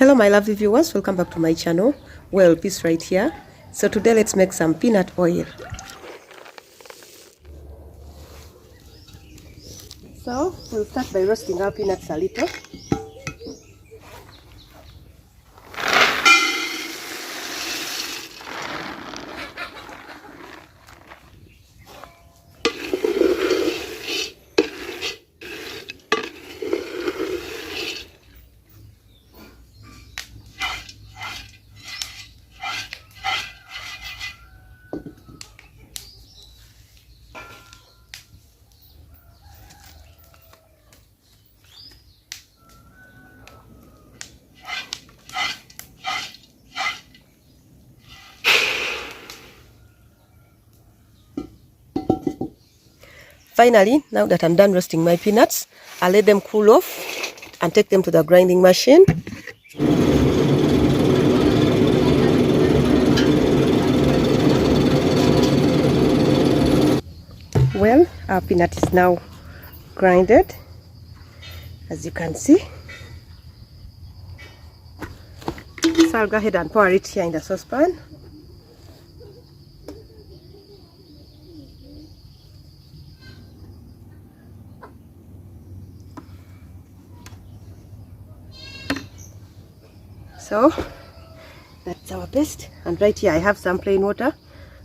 Hello my lovely viewers, welcome back to my channel. Well, this right here. So today let's make some peanut oil. So we'll start by roasting our peanuts a little. Finally, now that I'm done roasting my peanuts, I'll let them cool off and take them to the grinding machine. Well, our peanut is now grinded, as you can see. So I'll go ahead and pour it here in the saucepan. So that's our paste, and right here I have some plain water,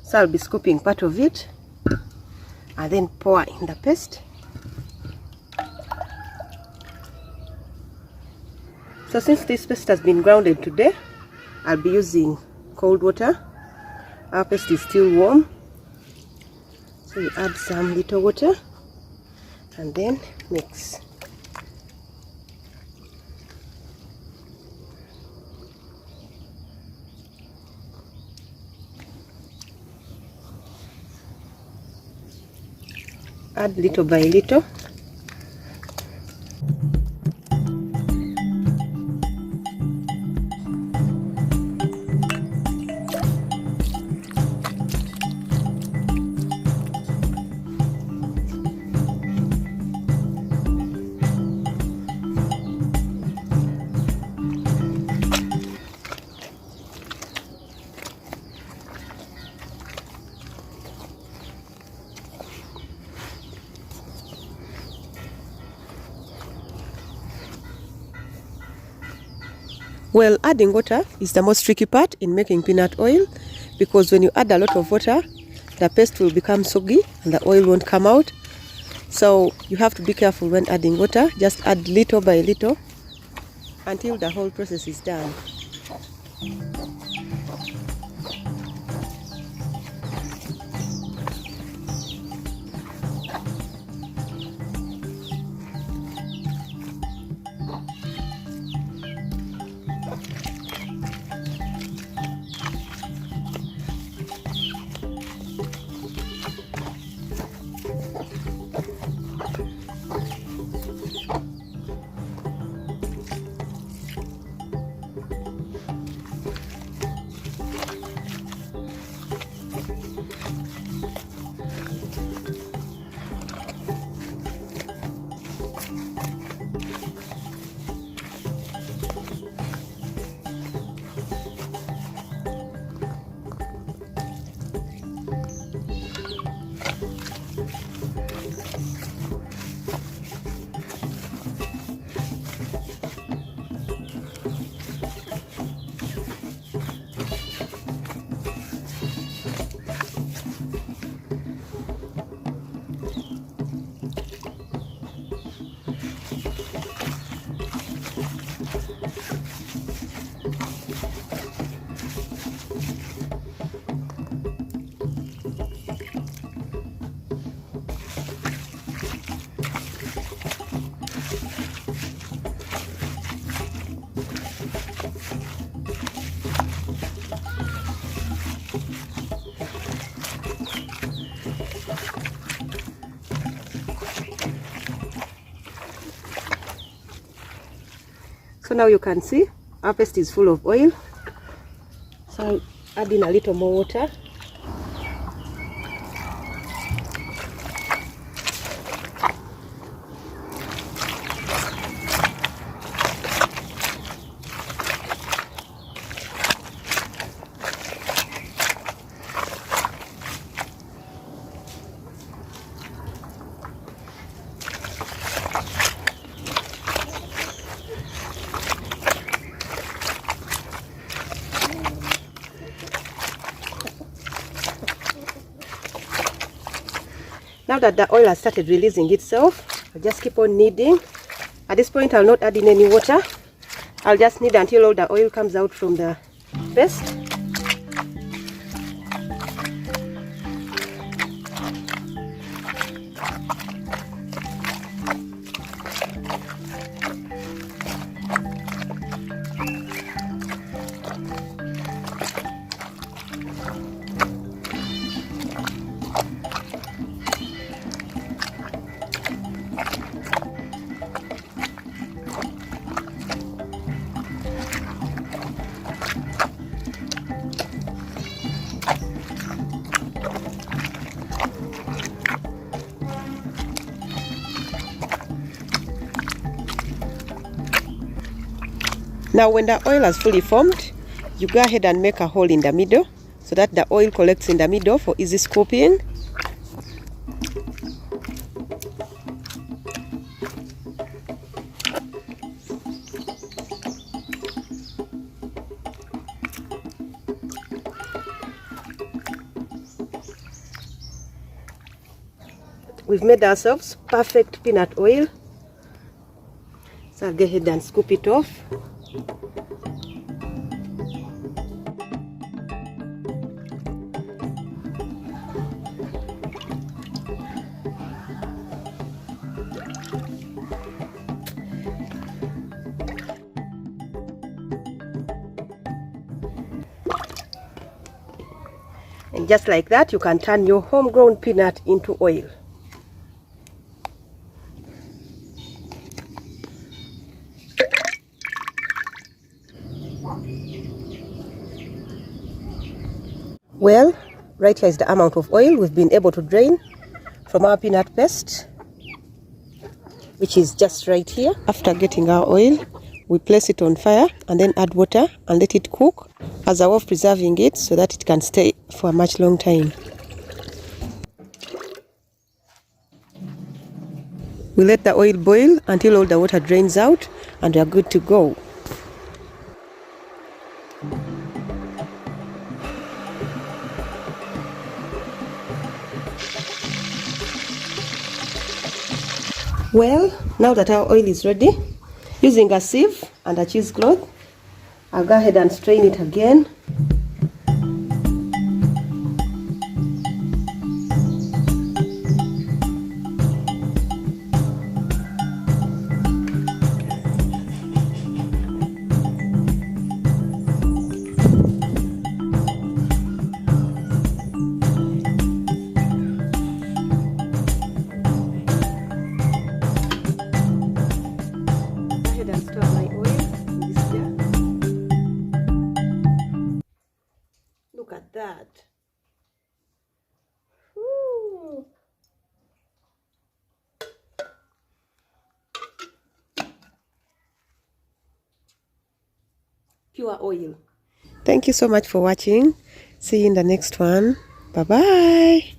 so I'll be scooping part of it and then pour in the paste. So since this paste has been grounded today, I'll be using cold water. Our paste is still warm, so you add some little water and then mix. Add little by little. Well, adding water is the most tricky part in making peanut oil, because when you add a lot of water, the paste will become soggy and the oil won't come out. So you have to be careful when adding water. Just add little by little until the whole process is done. So now you can see our paste is full of oil. So I'll add in a little more water. Now that the oil has started releasing itself, I'll just keep on kneading. At this point, I'll not add in any water. I'll just knead until all the oil comes out from the paste. Now when the oil has fully formed, you go ahead and make a hole in the middle so that the oil collects in the middle for easy scooping. We've made ourselves perfect peanut oil. So I'll go ahead and scoop it off. And just like that, you can turn your homegrown peanut into oil. Well, right here is the amount of oil we've been able to drain from our peanut paste, which is just right here. After getting our oil, we place it on fire and then add water and let it cook as a way of preserving it so that it can stay for a much long time. We let the oil boil until all the water drains out and we are good to go. Well, now that our oil is ready, using a sieve and a cheesecloth, I'll go ahead and strain it again. And store my oil in this jar. Look at that. Ooh. Pure oil. Thank you so much for watching. See you in the next one. Bye bye.